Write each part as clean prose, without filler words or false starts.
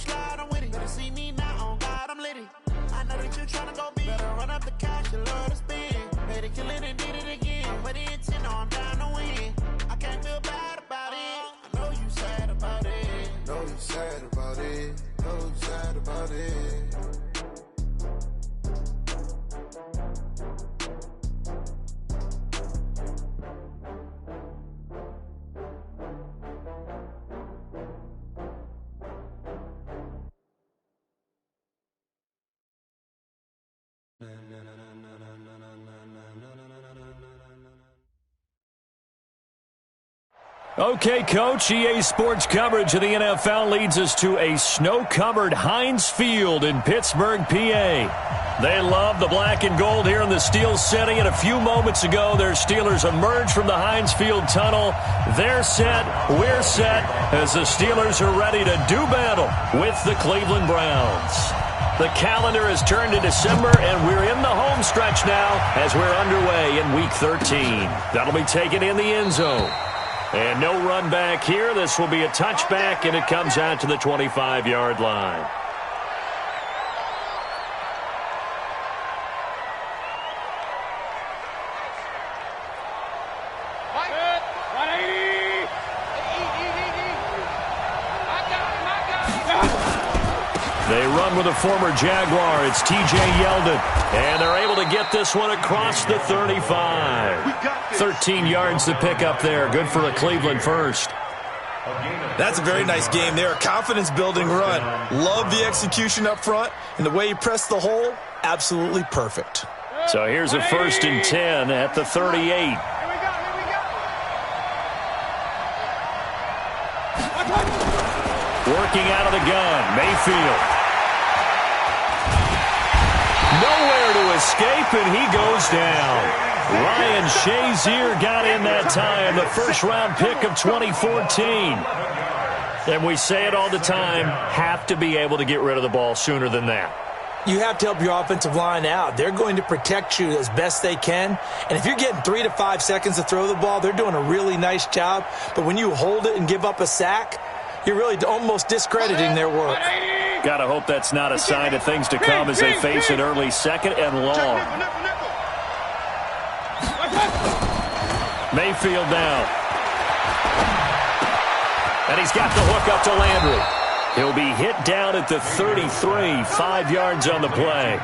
slide, I'm with it. Better see me now, on God, I'm litty. I know that you're trying to go big. Better run up the cash, you love to spin. Made it, kill it, and did it again. But the intent, I'm down to win. I can't feel bad about it. I know you sad about it. Know you sad about it. Know you sad about it. Okay, Coach, EA Sports coverage of the NFL leads us to a snow-covered Heinz Field in Pittsburgh, PA. They love the black and gold here in the Steel City, and a few moments ago, their Steelers emerged from the Heinz Field tunnel. They're set, we're set, as the Steelers are ready to do battle with the Cleveland Browns. The calendar has turned to December, and we're in the home stretch now as we're underway in Week 13. That'll be taken in the end zone. And no run back here. This will be a touchback, and it comes out to the 25-yard line. They run with a former Jaguar. It's T.J. Yeldon. And they're able to get this one across the 35. 13 yards to pick up there. Good for a Cleveland first. That's a very nice game there. A confidence-building run. Love the execution up front. And the way he pressed the hole, absolutely perfect. So here's a 1st and 10 at the 38. Working out of the gun, Mayfield. Nowhere to escape, and he goes down. Ryan Shazier got in that time, the first-round pick of 2014. And we say it all the time, have to be able to get rid of the ball sooner than that. You have to help your offensive line out. They're going to protect you as best they can. And if you're getting 3 to 5 seconds to throw the ball, they're doing a really nice job. But when you hold it and give up a sack, you're really almost discrediting their work. Gotta hope that's not a sign of things to come as they face an early 2nd and long. Mayfield down. And he's got the hook up to Landry. He'll be hit down at the 33, 5 yards on the play.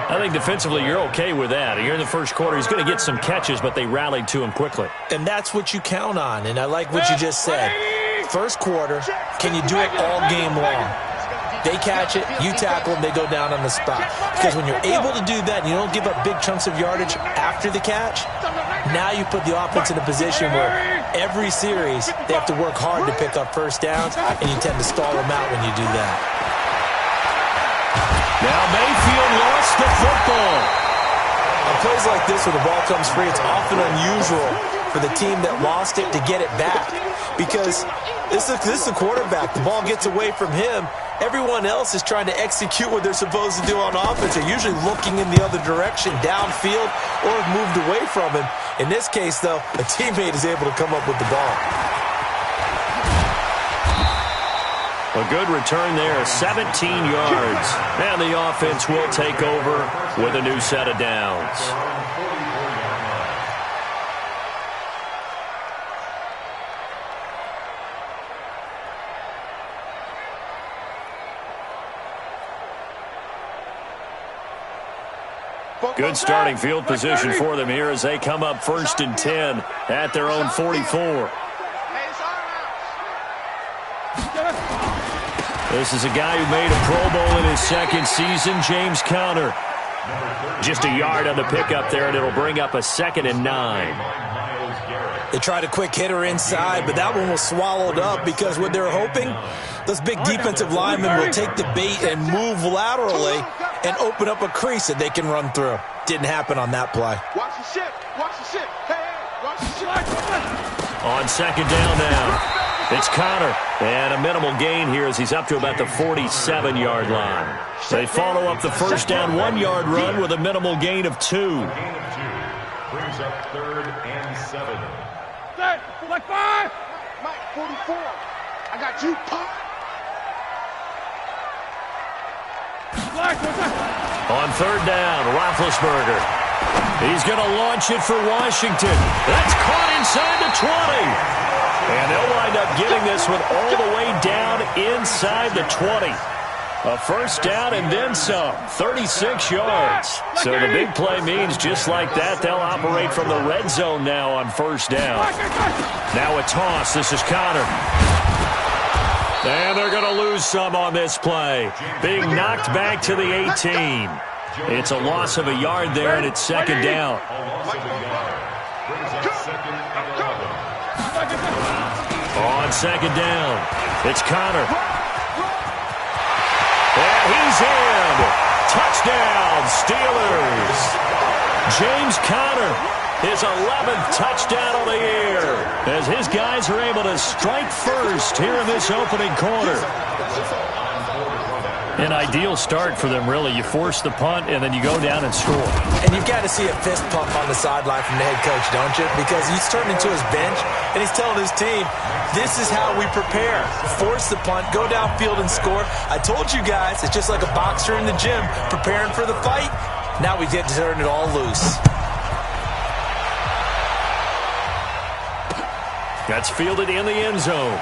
I think defensively you're okay with that. Here in the first quarter, he's going to get some catches, but they rallied to him quickly. And that's what you count on, and I like what you just said. First quarter, can you do it all game long? They catch it, you tackle them, they go down on the spot. Because when you're able to do that and you don't give up big chunks of yardage after the catch, now you put the offense in a position where every series they have to work hard to pick up first downs, and you tend to stall them out when you do that. Now Mayfield lost the football. On plays like this where the ball comes free, it's often unusual for the team that lost it to get it back. Because this is the quarterback. The ball gets away from him. Everyone else is trying to execute what they're supposed to do on offense. They're usually looking in the other direction, downfield, or have moved away from him. In this case, though, a teammate is able to come up with the ball. A good return there, 17 yards. And the offense will take over with a new set of downs. Good starting field position for them here as they come up 1st and 10 at their own 44. This is a guy who made a Pro Bowl in his 2nd season, James Conner. Just a yard on the pickup there, and it'll bring up a 2nd and 9. They tried a quick hitter inside, but that one was swallowed up because what they're hoping, those big defensive linemen will take the bait and move laterally and open up a crease that they can run through. Didn't happen on that play. Watch the ship. Watch the ship. Hey, watch the ship. On 2nd down now. It's Conner, and a minimal gain here as he's up to about the 47-yard line. They follow up the first down 1-yard run with a minimal gain of 2. Brings up 3rd and 7. Like 5. Mike, 44. I got you, Pop. On third down, Roethlisberger. He's going to launch it for Washington. That's caught inside the 20. And they'll wind up getting this one all the way down inside the 20. A first down and then some, 36 yards. So the big play means just like that, they'll operate from the red zone now on first down. Now a toss. This is Connor. And they're going to lose some on this play. Being knocked back to the 18. It's a loss of a yard there, and it's second down. On second down, it's Connor. And he's in. Touchdown, Steelers. James Conner, his 11th touchdown of the year, as his guys are able to strike first here in this opening quarter. An ideal start for them, really. You force the punt, and then you go down and score. And you've got to see a fist pump on the sideline from the head coach, don't you? Because he's turning to his bench, and he's telling his team, this is how we prepare. Force the punt, go downfield and score. I told you guys, it's just like a boxer in the gym preparing for the fight. Now we get to turn it all loose. That's fielded in the end zone.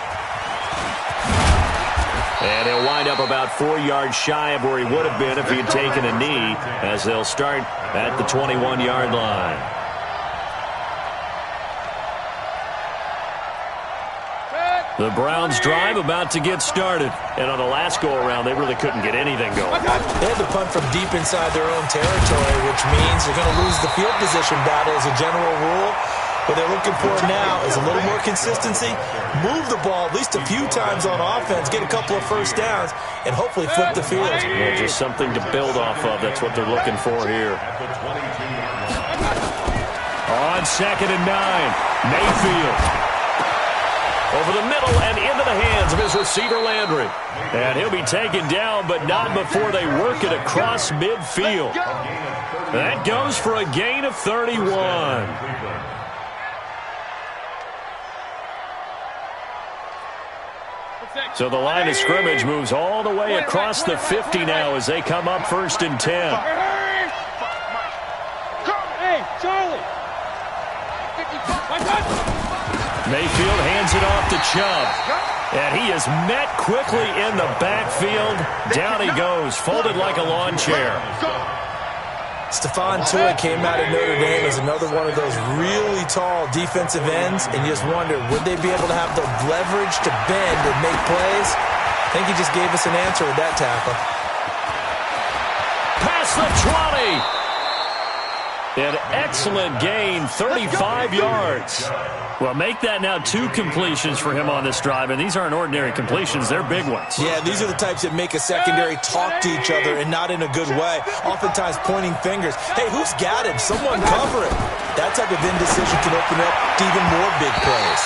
And he'll wind up about 4 yards shy of where he would have been if he had taken a knee, as they'll start at the 21-yard line. The Browns drive about to get started. And on the last go-around, they really couldn't get anything going. They had to punt from deep inside their own territory, which means they're going to lose the field position battle as a general rule. What they're looking for now is a little more consistency, move the ball at least a few times on offense, get a couple of first downs, and hopefully flip the field. Yeah, just something to build off of. That's what they're looking for here. On second and 9, Mayfield. Over the middle and into the hands of his receiver, Landry. And he'll be taken down, but not before they work it across midfield. That goes for a gain of 31. So the line of scrimmage moves all the way across the 50 now as they come up first and 10. Hey, Charlie. Mayfield hands it off to Chubb. And he is met quickly in the backfield. Down he goes, folded like a lawn chair. Stephon Tuitt came out of Notre Dame as another one of those really tall defensive ends, and you just wonder, would they be able to have the leverage to bend and make plays? I think he just gave us an answer with that tackle. Past the 20. An excellent gain, 35 yards. Well, make that now 2 completions for him on this drive, and these aren't ordinary completions. They're big ones. Yeah, these are the types that make a secondary talk to each other and not in a good way, oftentimes pointing fingers. Hey, who's got him? Someone cover it. That type of indecision can open up to even more big plays.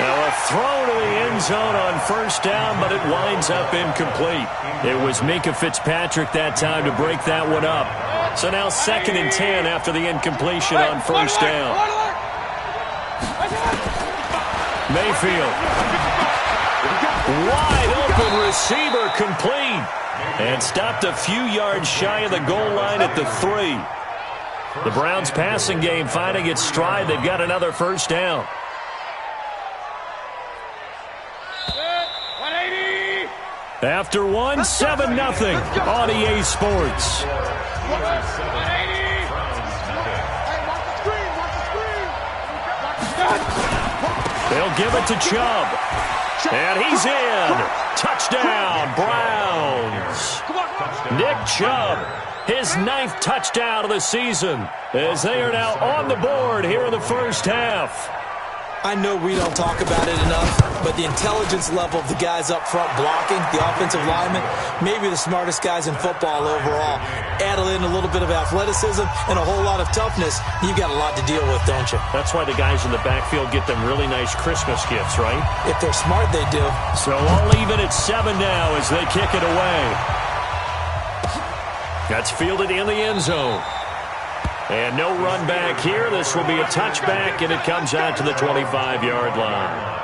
Now a throw to the end zone on first down, but it winds up incomplete. It was Minkah Fitzpatrick that time to break that one up. So now second and 10 after the incompletion on first down. Mayfield. Wide open receiver complete. And stopped a few yards shy of the goal line at the 3. The Browns passing game finding its stride. They've got another first down. After one, 7-0 on EA Sports. They'll give it to Chubb. And he's in. Touchdown, Browns. Nick Chubb, his 9th touchdown of the season, as they are now on the board here in the first half. I know we don't talk about it enough, but the intelligence level of the guys up front blocking, the offensive linemen, maybe the smartest guys in football overall. Add in a little bit of athleticism and a whole lot of toughness, you've got a lot to deal with, don't you? That's why the guys in the backfield get them really nice Christmas gifts, right? If they're smart, they do. So all even at 7 now as they kick it away. That's fielded in the end zone. And no run back here. This will be a touchback, and it comes out to the 25-yard line.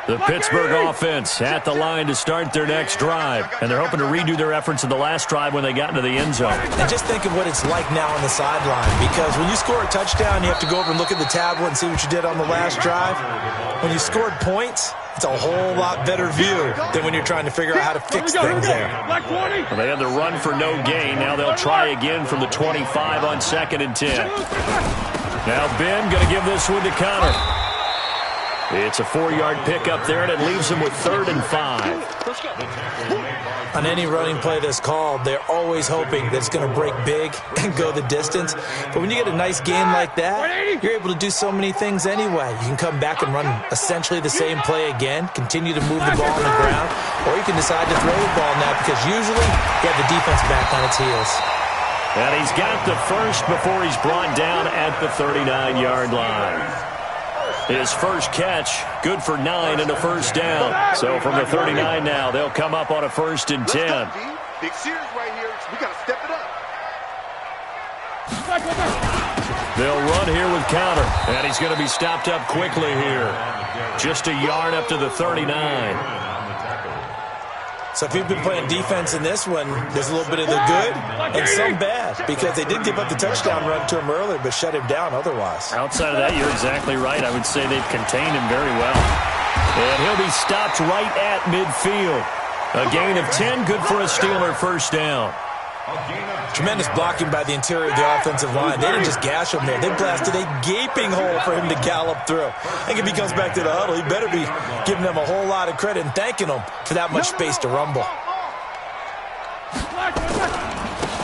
The Pittsburgh offense at the line to start their next drive. And they're hoping to redo their efforts in the last drive when they got into the end zone. And just think of what it's like now on the sideline. Because when you score a touchdown, you have to go over and look at the tablet and see what you did on the last drive. When you scored points, it's a whole lot better view than when you're trying to figure out how to fix things there. Well, they had the run for no gain. Now they'll try again from the 25 on 2nd and 10. Now Ben going to give this one to Connor. It's a 4-yard pickup there, and it leaves him with 3rd and 5. On any running play that's called, they're always hoping that it's going to break big and go the distance. But when you get a nice gain like that, you're able to do so many things anyway. You can come back and run essentially the same play again, continue to move the ball on the ground, or you can decide to throw the ball now because usually you have the defense back on its heels. And he's got the first before he's brought down at the 39-yard line. His first catch, good for 9 and a first down. So from the 39 now, they'll come up on a 1st and 10. Big series right here. We got to step it up. They'll run here with Connor, and he's going to be stopped up quickly here. Just a yard up to the 39. So if you've been playing defense in this one, there's a little bit of the good and some bad because they did give up the touchdown run to him earlier but shut him down otherwise. Outside of that, you're exactly right. I would say they've contained him very well. And he'll be stopped right at midfield. A gain of 10, good for a Steeler first down. Tremendous blocking by the interior of the offensive line. They didn't just gash him there. They blasted a gaping hole for him to gallop through. I think if he comes back to the huddle, he better be giving them a whole lot of credit and thanking them for that much space to rumble.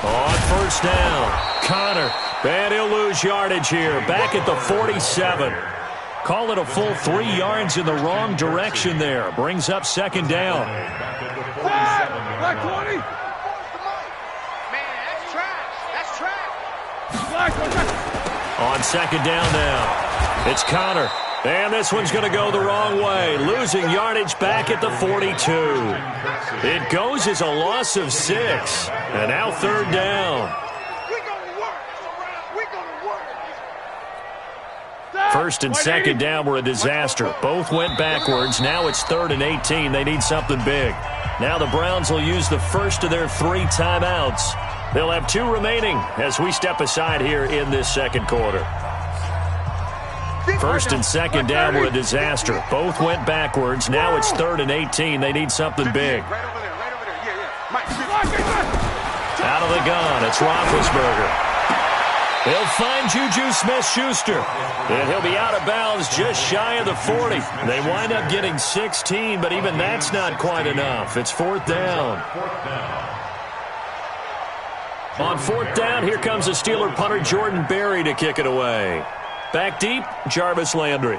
On first down, Connor. And he'll lose yardage here. Back at the 47. Call it a full 3 yards in the wrong direction there. Brings up 2nd down. Black 20. On 2nd down now, it's Connor. And this one's going to go the wrong way. Losing yardage back at the 42. It goes as a loss of 6. And now 3rd down. First and 2nd down were a disaster. Both went backwards. Now it's 3rd and 18. They need something big. Now the Browns will use the first of their 3 timeouts. They'll have 2 remaining as we step aside here in this 2nd quarter. First and 2nd down were a disaster. Both went backwards. Now it's 3rd and 18. They need something big. Out of the gun, it's Roethlisberger. They'll find Juju Smith-Schuster. And he'll be out of bounds just shy of the 40. They wind up getting 16, but even that's not quite enough. It's 4th down. On 4th down, here comes the Steeler punter Jordan Berry to kick it away. Back deep, Jarvis Landry.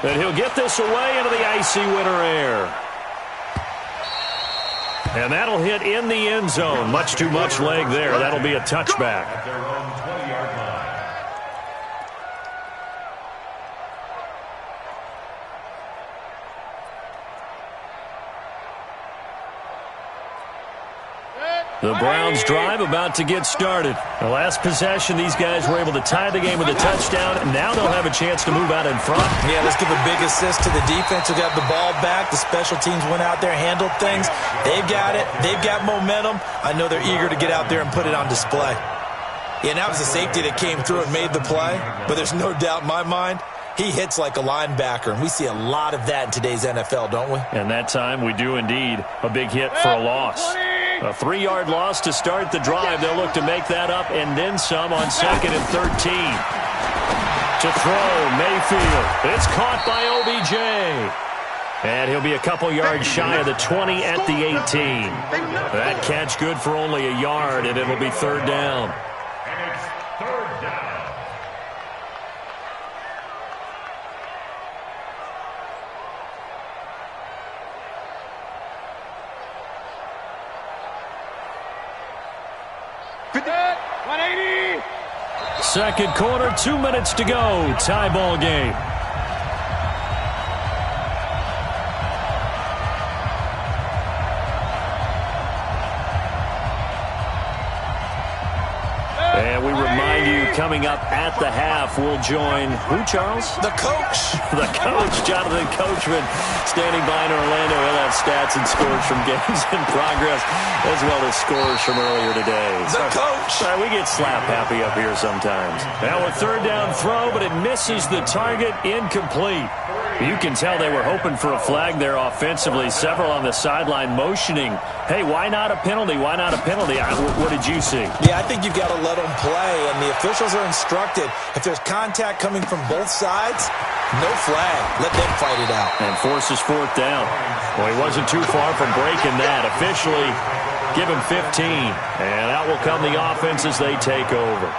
And he'll get this away into the icy winter air. And that'll hit in the end zone. Much too much leg there. That'll be a touchback. The Browns drive about to get started. The last possession, these guys were able to tie the game with a touchdown, and now they'll have a chance to move out in front. Yeah, let's give a big assist to the defense who got the ball back. The special teams went out there, handled things. They've got it. They've got momentum. I know they're eager to get out there and put it on display. Yeah, and that was a safety that came through and made the play, but there's no doubt in my mind he hits like a linebacker, and we see a lot of that in today's NFL, don't we? And that time we do indeed. A big hit for a loss. A 3-yard loss to start the drive. They'll look to make that up and then some on 2nd and 13. To throw, Mayfield. It's caught by OBJ. And he'll be a couple yards shy of the 20 at the 18. That catch good for only a yard, and it'll be 3rd down. And it's 3rd down. Second quarter, 2 minutes to go. Tie ball game. And we remind you, coming up at the half, we'll join who, Charles? The coach. The coach, Jonathan Coachman, standing by in Orlando. He'll have stats and scores from games in progress, as well as scores from earlier today. The coach. Sorry, we get slap happy up here sometimes. Now a third down throw, but it misses the target, incomplete. You can tell they were hoping for a flag there offensively. Several on the sideline motioning, hey, why not a penalty? Why not a penalty? What did you see? Yeah, I think you've got to let them play, and the officials are instructed. If there's contact coming from both sides, no flag. Let them fight it out. And forces fourth down. Well, he wasn't too far from breaking that. Officially, give him 15. And out will come the offense as they take over.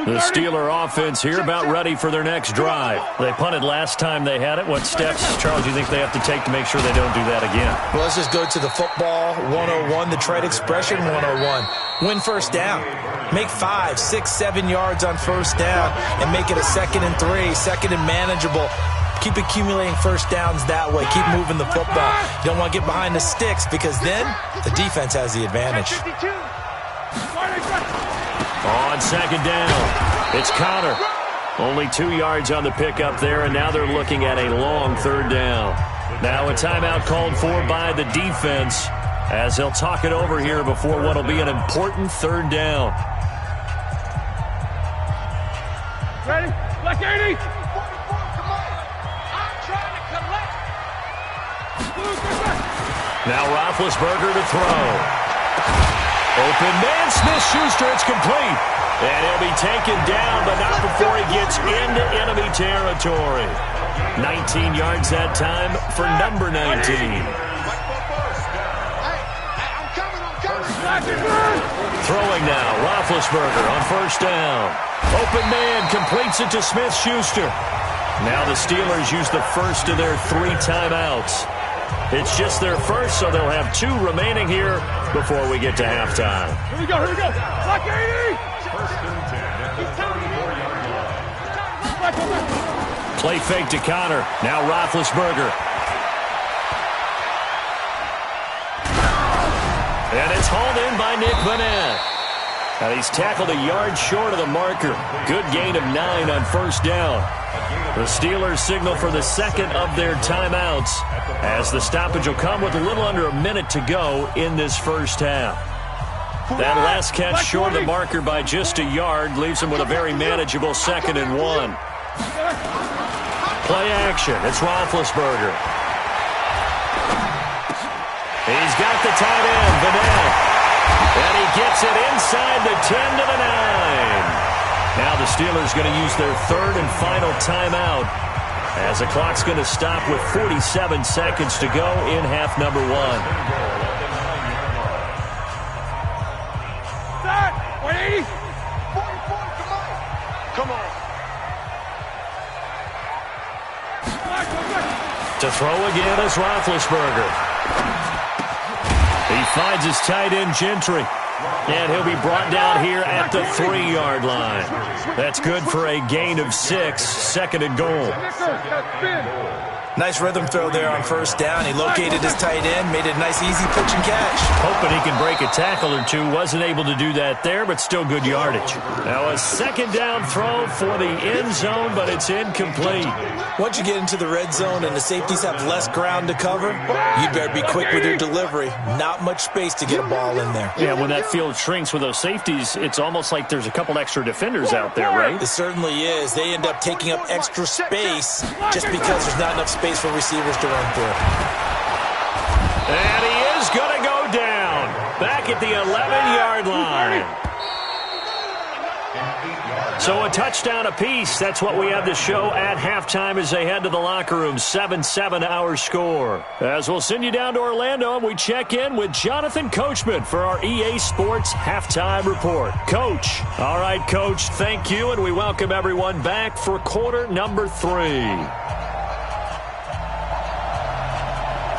The Steeler offense here about ready for their next drive. They punted last time they had it. What steps, Charles, do you think they have to take to make sure they don't do that again? Well, let's just go to the football 101, the trade expression 101. Win first down. Make 5, 6, 7 yards on first down and make it a 2nd and 3, 2nd and manageable. Keep accumulating first downs that way. Keep moving the football. You don't want to get behind the sticks because then the defense has the advantage. On second down, it's Connor. Only 2 yards on the pickup there, and now they're looking at a long third down. Now a timeout called for by the defense as they'll talk it over here before what will be an important third down. Ready? Black 80! Now Roethlisberger to throw. Open man, Smith-Schuster, it's complete. And he'll be taken down, but not before he gets into enemy territory. 19 yards that time for number 19. Throwing now, Roethlisberger on first down. Open man completes it to Smith-Schuster. Now the Steelers use the first of their 3 timeouts. It's just their first, so they'll have 2 remaining here before we get to halftime. Here we go, here we go. Black 80! First and 10 at the 34-yard line. Play fake to Connor. Now Roethlisberger. And it's hauled in by Nick Vanette. And he's tackled a yard short of the marker. Good gain of 9 on first down. The Steelers signal for the second of their timeouts as the stoppage will come with a little under a minute to go in this first half. That last catch short of the marker by just a yard leaves him with a very manageable 2nd and 1. Play action. It's Roethlisberger. He's got the tight end, Vanette. And he gets it inside the 10 to the 9. Now the Steelers going to use their 3rd and final timeout as the clock's going to stop with 47 seconds to go in half number 1. Start! 180! Come on. To throw again is Roethlisberger. He finds his tight end, Gentry. And he'll be brought down here at the 3-yard line. That's good for a gain of 6, 2nd and goal. Nice rhythm throw there on first down. He located his tight end, made it a nice, easy pitch and catch. Hoping he can break a tackle or 2. Wasn't able to do that there, but still good yardage. Now a 2nd down throw for the end zone, but it's incomplete. Once you get into the red zone and the safeties have less ground to cover, you'd better be quick with your delivery. Not much space to get a ball in there. Yeah, when that field shrinks with those safeties, it's almost like there's a couple extra defenders out there, right? It certainly is. They end up taking up extra space just because there's not enough space for receivers to run through. And he is going to go down. Back at the 11-yard line. So a touchdown apiece. That's what we have to show at halftime as they head to the locker room. 7-7 our score. As we'll send you down to Orlando, and we check in with Jonathan Coachman for our EA Sports Halftime Report. Coach. All right, Coach, thank you, and we welcome everyone back for quarter number 3.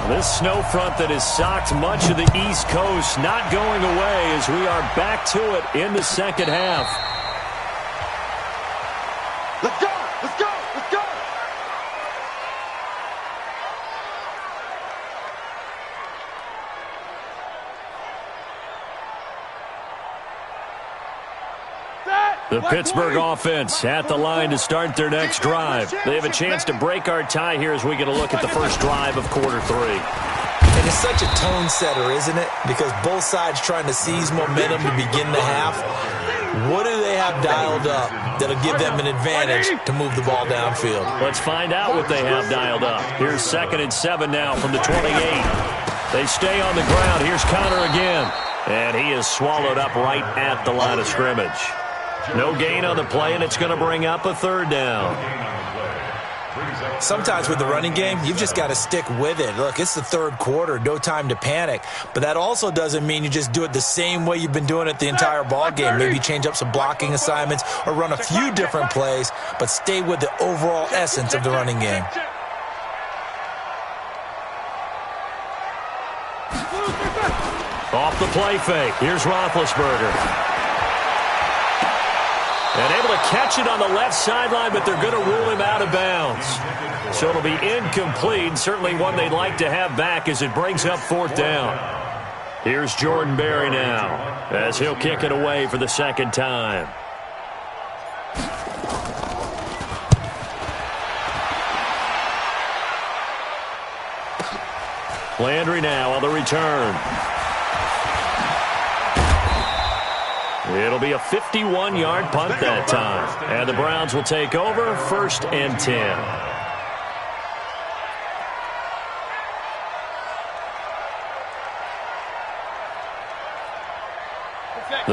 This snow front that has socked much of the East Coast not going away as we are back to it in the second half. Let's go! Let's go! Let's go! The Pittsburgh offense at the line to start their next drive. They have a chance to break our tie here as we get a look at the first drive of quarter 3. And it's such a tone setter, isn't it? Because both sides trying to seize momentum to begin the half. What do they have dialed up that'll give them an advantage to move the ball downfield? Let's find out what they have dialed up. Here's 2nd and 7 now from the 28. They stay on the ground. Here's Connor again. And he is swallowed up right at the line of scrimmage. No gain on the play, and it's going to bring up a 3rd down. Sometimes with the running game, you've just got to stick with it. Look, it's the 3rd quarter, no time to panic. But that also doesn't mean you just do it the same way you've been doing it the entire ball game. Maybe change up some blocking assignments or run a few different plays, but stay with the overall essence of the running game. Off the play fake. Here's Roethlisberger. And able to catch it on the left sideline, but they're going to rule him out of bounds. So it'll be incomplete. Certainly one they'd like to have back as it brings up 4th down. Here's Jordan Berry now as he'll kick it away for the 2nd time. Landry now on the return. It'll be a 51-yard punt that time. And the Browns will take over 1st and 10.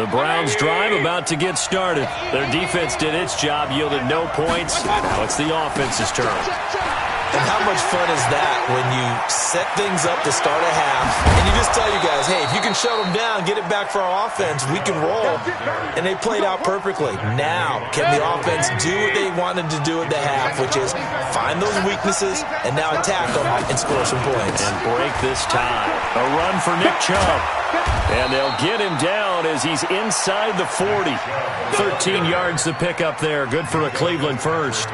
The Browns drive about to get started. Their defense did its job, yielded no points. Now it's the offense's turn. And how much fun is that when you set things up to start a half and you just tell you guys, hey, if you can shut them down, get it back for our offense, we can roll. And they played out perfectly. Now, can the offense do what they wanted to do at the half, which is find those weaknesses and now attack them and score some points. And break this tie. A run for Nick Chubb. And they'll get him down as he's inside the 40. 13 yards to pick up there. Good for a Cleveland first.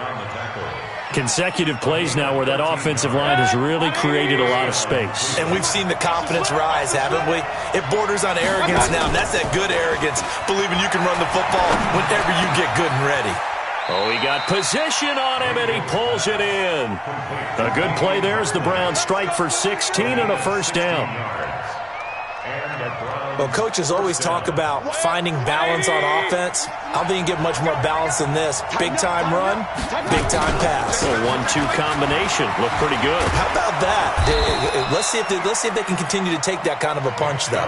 Consecutive plays now where that offensive line has really created a lot of space. And we've seen the confidence rise, haven't we? It borders on arrogance now, and that's that good arrogance, believing you can run the football whenever you get good and ready. Oh, he got position on him, and he pulls it in. A good play there as the Browns strike for 16 and a 1st down. Well, coaches always talk about finding balance on offense. I don't think you get much more balance than this. Big-time run, big-time pass. A 1-2 combination. Looked pretty good. How about that? Let's see if they can continue to take that kind of a punch, though.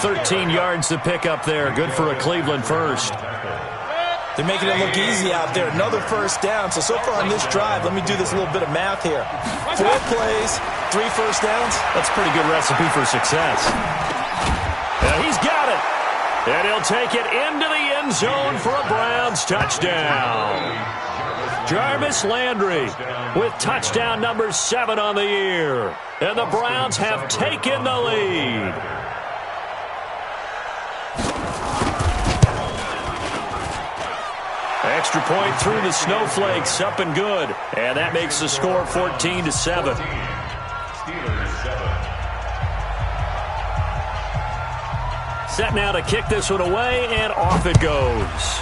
13 yards to pick up there. Good for a Cleveland first. They're making it look easy out there. Another 1st down. So far on this drive, let me do this little bit of math here. 4 plays, 3 1st downs. That's a pretty good recipe for success. He's got it. And he'll take it into the end zone for a Browns touchdown. Jarvis Landry with touchdown number 7 on the year. And the Browns have taken the lead. Extra point through the snowflakes, up and good. And that makes the score 14-7. Set now to kick this one away, and off it goes.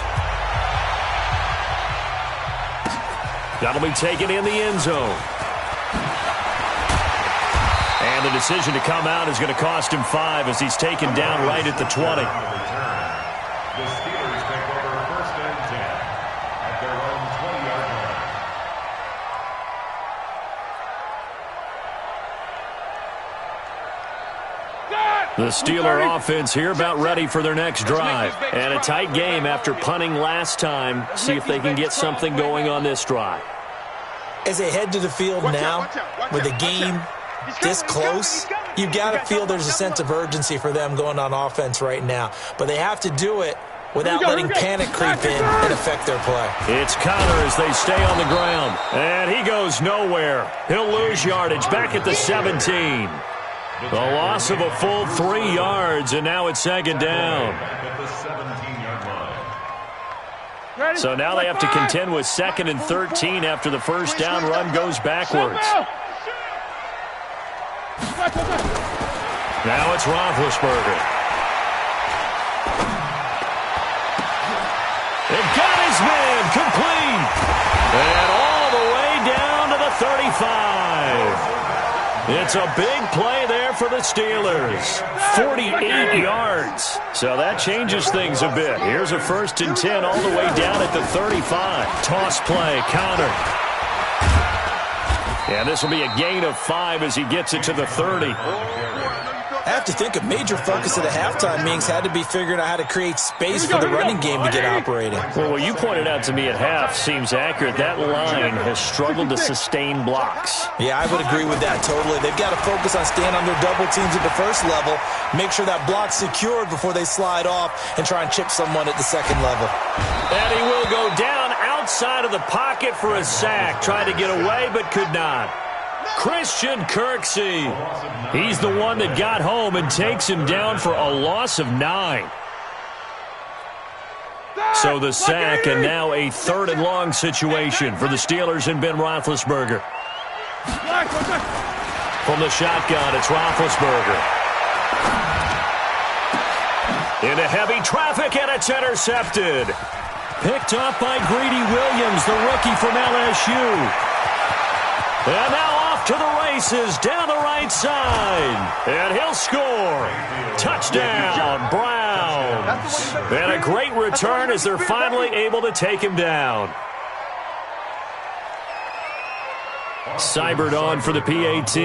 That'll be taken in the end zone. And the decision to come out is going to cost him 5 as he's taken down right at the 20. The Steelers take over 1st and 10 at their own 20-yard line. The Steeler offense here about ready for their next drive. And a tight game after punting last time. See if they can get something going on this drive. As they head to the field now, with the game this close, you've got to feel there's a sense of urgency for them going on offense right now. But they have to do it without letting panic creep in and affect their play. It's Connor as they stay on the ground. And he goes nowhere. He'll lose yardage back at the 17. The loss of a full 3 yards, and now it's 2nd down. So now they have to contend with 2nd and 13 after the 1st down run goes backwards. Now it's Roethlisberger. They've complete. And all the way down to the 35. It's a big play there for the Steelers. 48 yards. So that changes things a bit. Here's a 1st and 10 all the way down at the 35. Toss play, counter. And this will be a gain of 5 as he gets it to the 30. I have to think a major focus of the halftime meetings had to be figuring out how to create space for the running game to get operating. Well, what you pointed out to me at half seems accurate. That line has struggled to sustain blocks. Yeah, I would agree with that totally. They've got to focus on staying on their double teams at the first level, make sure that block's secured before they slide off and try and chip someone at the second level. And he will go down outside of the pocket for a sack. Tried to get away but could not. Christian Kirksey. He's the one that got home and takes him down for a loss of 9. So the sack, and now a 3rd and long situation for the Steelers and Ben Roethlisberger. From the shotgun, it's Roethlisberger. Into heavy traffic, and it's intercepted. Picked up by Greedy Williams, the rookie from LSU. And now off to the races, down the right side. And he'll score. Touchdown, Browns. And a great return as they're finally able to take him down. Seibert on for the PAT.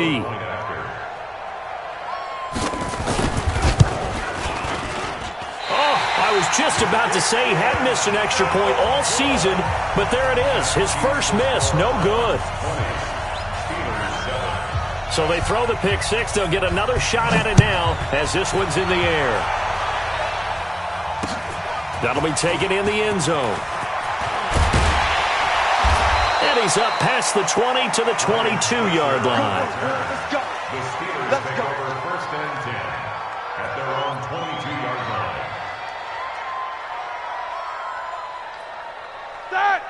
I was just about to say he had missed an extra point all season, but there it is. His first miss, no good. So they throw the pick 6. They'll get another shot at it now as this one's in the air. That'll be taken in the end zone. And he's up past the 20 to the 22-yard line. The Steelers take over 1st and 10 at their own 22-yard line.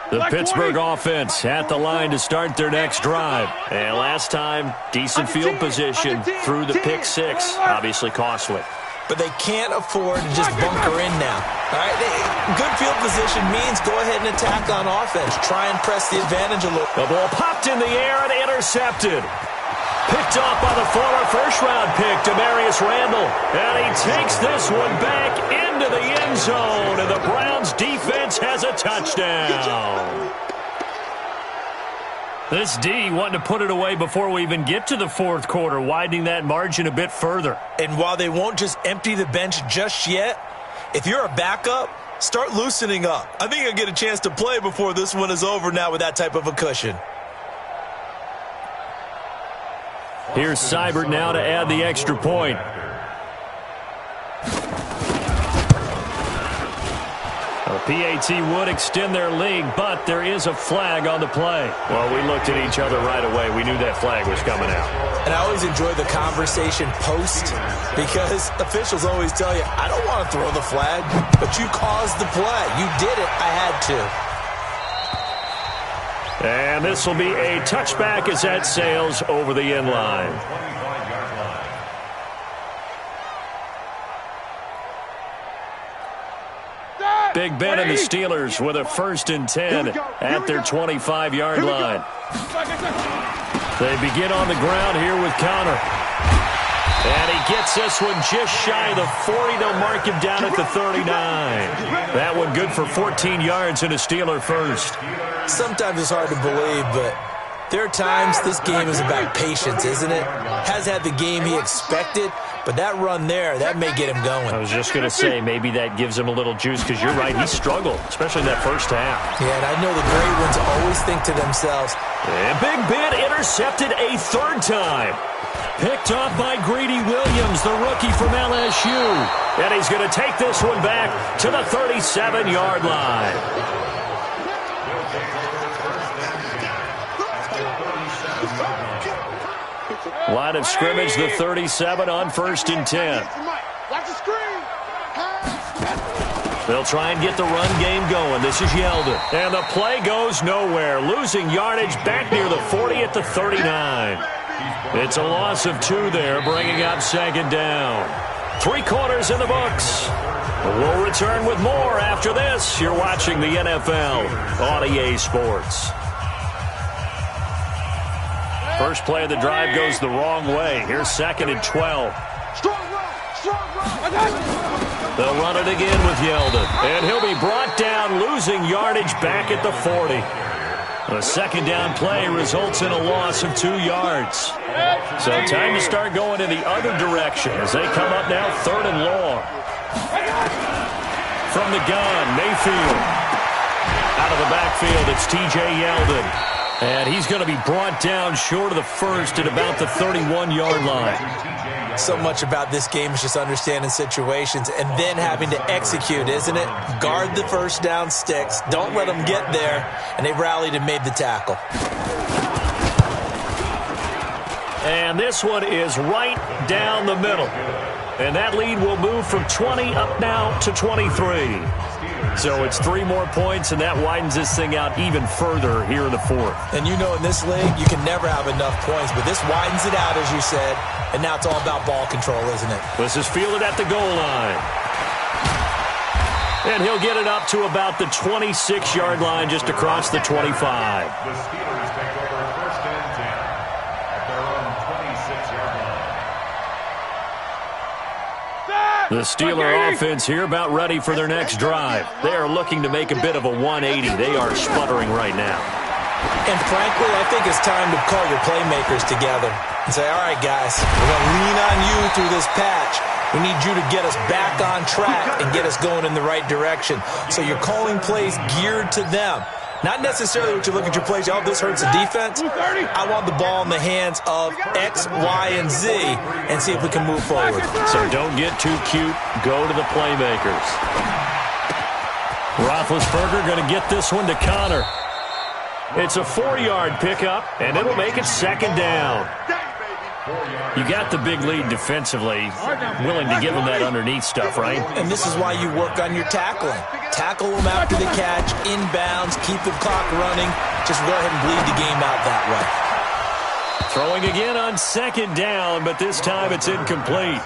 The Pittsburgh offense at the line to start their next drive. And last time, decent field position through the pick 6. Obviously costly. But they can't afford to just bunker in now. All right, good field position means go ahead and attack on offense. Try and press the advantage a little. The ball popped in the air and intercepted. Picked off by the former first-round pick, Demarius Randall. And he takes this one back into the end zone, and the Browns defense has a touchdown. This D wanting to put it away before we even get to the 4th quarter, widening that margin a bit further. And while they won't just empty the bench just yet, if you're a backup, start loosening up. I think you'll get a chance to play before this one is over now with that type of a cushion. Here's Seibert now to add the extra point. PAT would extend their lead, but there is a flag on the play. Well, we looked at each other right away. We knew that flag was coming out. And I always enjoy the conversation post because officials always tell you, I don't want to throw the flag, but you caused the play. You did it. I had to. And this will be a touchback as that sails over the end line. Big Ben and the Steelers with a 1st and 10 at their 25-yard line. They begin on the ground here with Connor. And he gets this one just shy of the 40. They'll mark him down at the 39. That one good for 14 yards and a Steeler first. Sometimes it's hard to believe, but there are times this game is about patience, isn't it? Has had the game he expected, but that run there, that may get him going. I was just going to say, maybe that gives him a little juice, because you're right, he struggled, especially in that first half. Yeah, and I know the great ones always think to themselves. And Big Ben intercepted a 3rd time. Picked off by Greedy Williams, the rookie from LSU. And he's going to take this one back to the 37-yard line. Line of scrimmage, the 37 on 1st and 10. They'll try and get the run game going. This is Yeldon. And the play goes nowhere. Losing yardage back near the 40 at the 39. It's a loss of 2 there, bringing up 2nd down. 3 quarters in the books. We'll return with more after this. You're watching the NFL on EA Sports. First play of the drive goes the wrong way. Here's 2nd and 12. They'll run it again with Yeldon. And he'll be brought down, losing yardage back at the 40. A 2nd down play results in a loss of 2 yards. So time to start going in the other direction as they come up now 3rd and long. From the gun, Mayfield. Out of the backfield, it's T.J. Yeldon. And he's going to be brought down short of the first at about the 31-yard line. So much about this game is just understanding situations and then having to execute, isn't it? Guard the first down sticks. Don't let them get there. And they rallied and made the tackle. And this one is right down the middle. And that lead will move from 20 up now to 23. So it's 3 more points, and that widens this thing out even further here in the 4th. And you know in this league, you can never have enough points, but this widens it out, as you said, and now it's all about ball control, isn't it? This is fielded at the goal line. And he'll get it up to about the 26-yard line, just across the 25. The Steelers take over 1st and 10 at their own 26-yard line. The Steeler offense here about ready for their next drive. They are looking to make a bit of a 180. They are sputtering right now. And frankly, I think it's time to call your playmakers together and say, all right, guys, we're going to lean on you through this patch. We need you to get us back on track and get us going in the right direction. So you're calling plays geared to them. Not necessarily what you look at your plays, oh, this hurts the defense. I want the ball in the hands of X, Y, and Z and see if we can move forward. So don't get too cute. Go to the playmakers. Roethlisberger going to get this one to Connor. It's a 4-yard pickup, and it'll make it 2nd down. You got the big lead defensively, willing to give them that underneath stuff, right? And this is why you work on your tackling. Tackle them after the catch, inbounds, keep the clock running. Just go ahead and bleed the game out that way. Throwing again on 2nd down, but this time it's incomplete.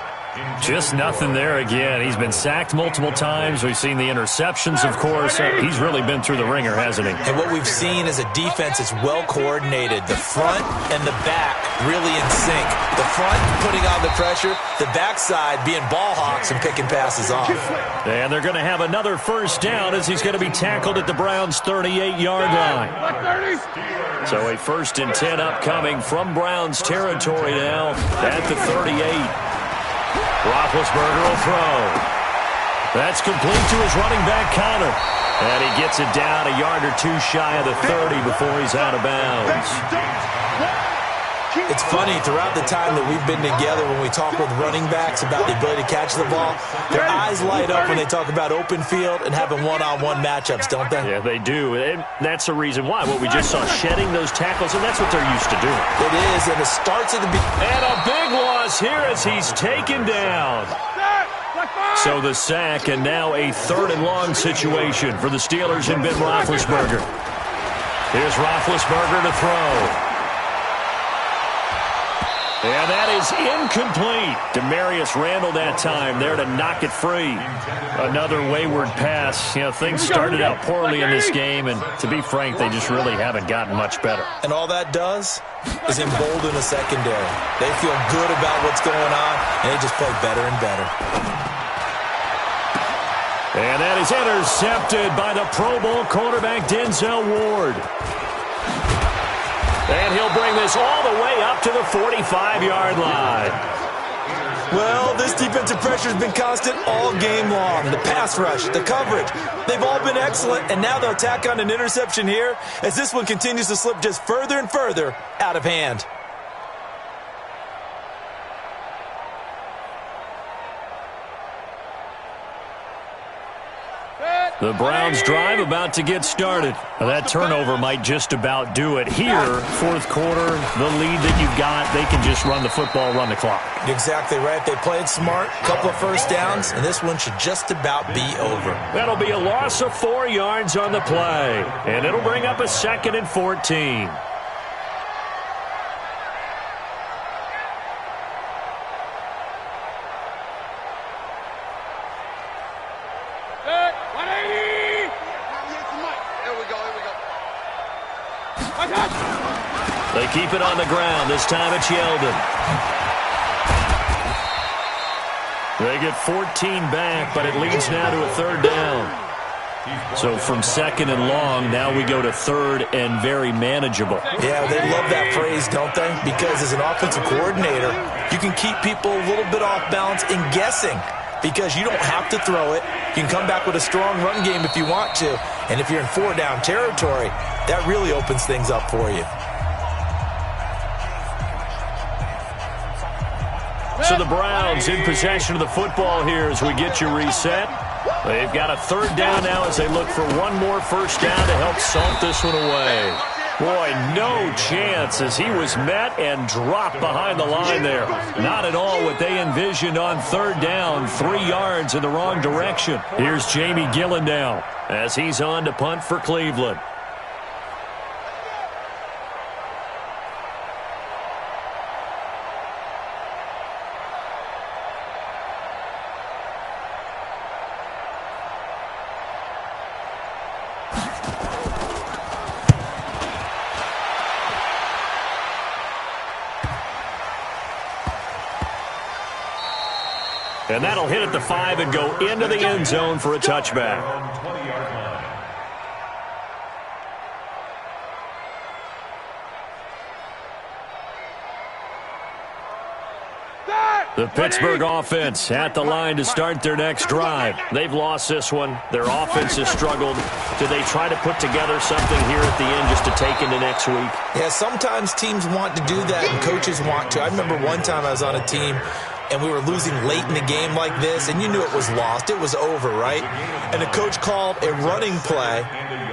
Just nothing there again. He's been sacked multiple times. We've seen the interceptions, of course. He's really been through the ringer, hasn't he? And what we've seen is a defense that's well coordinated. The front and the back really in sync. The front putting on the pressure, the backside being ball hawks and picking passes off. And they're going to have another 1st down as he's going to be tackled at the Browns' 38-yard line. So a 1st and 10 upcoming from Browns territory now at the 38. Roethlisberger will throw. That's complete to his running back, Connor. And he gets it down a yard or 2 shy of the 30 before he's out of bounds. It's funny, throughout the time that we've been together, when we talk with running backs about the ability to catch the ball, their eyes light up when they talk about open field and having one-on-one matchups, don't they? Yeah, they do. And that's the reason why. What we just saw, shedding those tackles, and that's what they're used to doing. It is, and it starts at the beginning. And a big loss here as he's taken down. So the sack, and now a 3rd and long situation for the Steelers and Ben Roethlisberger. Here's Roethlisberger to throw. And that is incomplete. Demarius Randall that time there to knock it free. Another wayward pass. You know, things started out poorly in this game, and to be frank, they just really haven't gotten much better. And all that does is embolden a secondary. They feel good about what's going on, and they just play better and better. And that is intercepted by the Pro Bowl cornerback Denzel Ward. And he'll bring this all the way up to the 45-yard line. Well, this defensive pressure has been constant all game long. The pass rush, the coverage, they've all been excellent, and now they'll tack on an interception here as this one continues to slip just further and further out of hand. The Browns drive about to get started. Now, that turnover might just about do it. Here, 4th quarter, the lead that you've got, they can just run the football, run the clock. Exactly right. They played smart, couple of 1st downs, and this one should just about be over. That'll be a loss of 4 yards on the play, and it'll bring up a 2nd and 14. keep it on the ground. This time it's Yeldon. They get 14 back, but it leads now to a third down. So from second and long, now we go to third and very manageable. Yeah, they love that phrase, don't they? Because as an offensive coordinator, you can keep people a little bit off balance and guessing because you don't have to throw it. You can come back with a strong run game if you want to. And if you're in four-down territory, that really opens things up for you. So the Browns in possession of the football here as we get you reset. They've got a third down now as they look for one more first down to help salt this one away. Boy, no chance as he was met and dropped behind the line there. Not at all what they envisioned on third down, 3 yards in the wrong direction. Here's Jamie Gillen now as he's on to punt for Cleveland. And that'll hit at the 5 and go into the end zone for a touchback. The Pittsburgh offense at the line to start their next drive. They've lost this one. Their offense has struggled. Do they try to put together something here at the end just to take into next week? Yeah, sometimes teams want to do that and coaches want to. I remember one time I was on a team and we were losing late in the game like this, and you knew it was lost. It was over, right? And the coach called a running play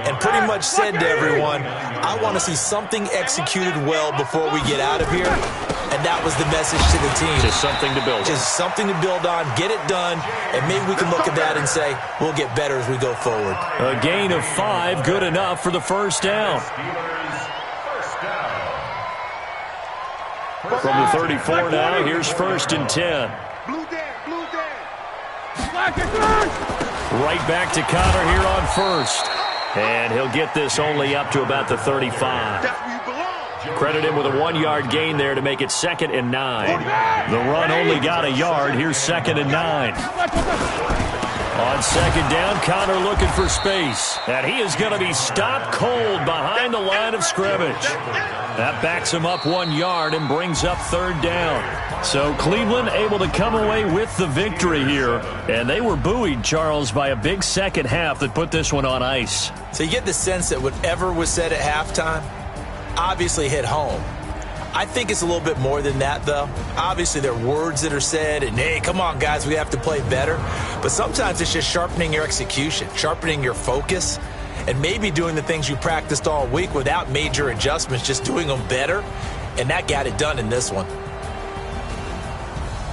and pretty much said to everyone, I want to see something executed well before we get out of here. And that was the message to the team. Just something to build on. Just something to build on, get it done, and maybe we can look at that and say, we'll get better as we go forward. A gain of 5, good enough for the first down. From the 34 now, here's first and 10. Right back to Connor here on first. And he'll get this only up to about the 35. Credit him with a 1-yard gain there to make it 2nd and 9. The run only got a yard. Here's 2nd and 9. On second down, Connor looking for space. And he is going to be stopped cold behind the line of scrimmage. That backs him up 1 yard and brings up third down. So Cleveland able to come away with the victory here. And they were buoyed, Charles, by a big second half that put this one on ice. So you get the sense that whatever was said at halftime obviously hit home. I think it's a little bit more than that, though. Obviously, there are words that are said, and, hey, come on, guys, we have to play better. But sometimes it's just sharpening your execution, sharpening your focus, and maybe doing the things you practiced all week without major adjustments, just doing them better. And that got it done in this one.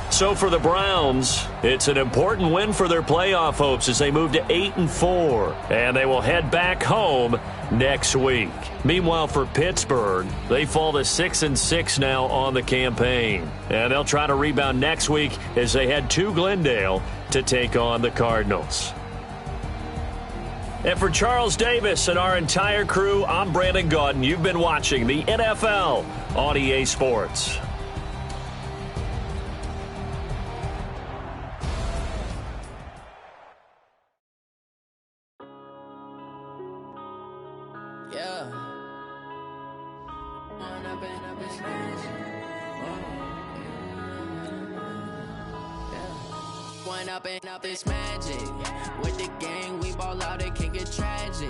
So for the Browns, it's an important win for their playoff hopes as they move to 8-4, and they will head back home next week. Meanwhile, for Pittsburgh, they fall to 6-6 now on the campaign, and they'll try to rebound next week as they head to Glendale to take on the Cardinals. And for Charles Davis and our entire crew, I'm Brandon Gaudin. You've been watching the NFL on EA Sports. Up this magic with the gang, we ball out, it can get tragic.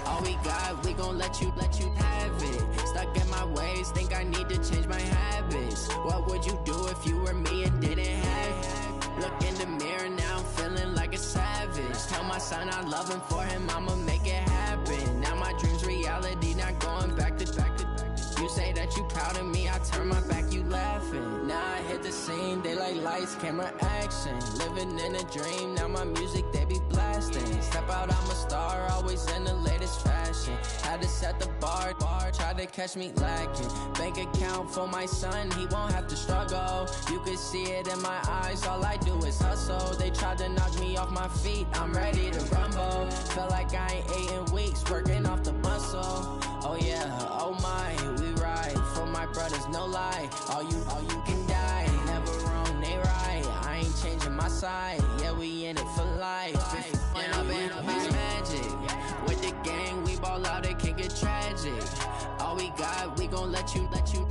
All we got, we gon' let you have it. Stuck in my ways, think I need to change my habits. What would you do if you were me and didn't have it? Look in the mirror now, I'm feeling like a savage. Tell my son I love him, for him I'ma make it happen. Now my dreams reality, not going back to back. You say that you proud of me, I turn my back, you laughing. Now I hit the scene, they like lights, camera, action. Living in a dream, now my music, they be blasting. Step out, I'm a star, always in the latest fashion. Had to set the bar, try to catch me lacking. Bank account for my son, he won't have to struggle. You could see it in my eyes, all I do is hustle. They tried to knock me off my feet, I'm ready to rumble. Felt like I ain't ate in weeks, working off the muscle. Oh yeah, oh my, we ride for my lie. All you can die. Never wrong, they right. I ain't changing my side. Yeah, we in it for life. When up in this magic. With the gang, we ball out, it can get tragic. All we got, we gon' let you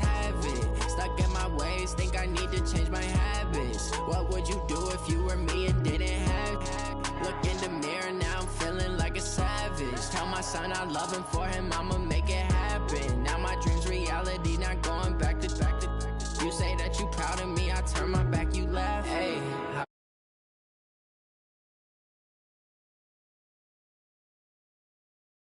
have it. Stuck in my ways, think I need to change my habits. What would you do if you were me and didn't have it? Look in the mirror, now I'm feeling like a savage. Tell my son I love him, for him I'ma make it happen. Now my dream's reality, not going back to. You say that you proud of me, I turn my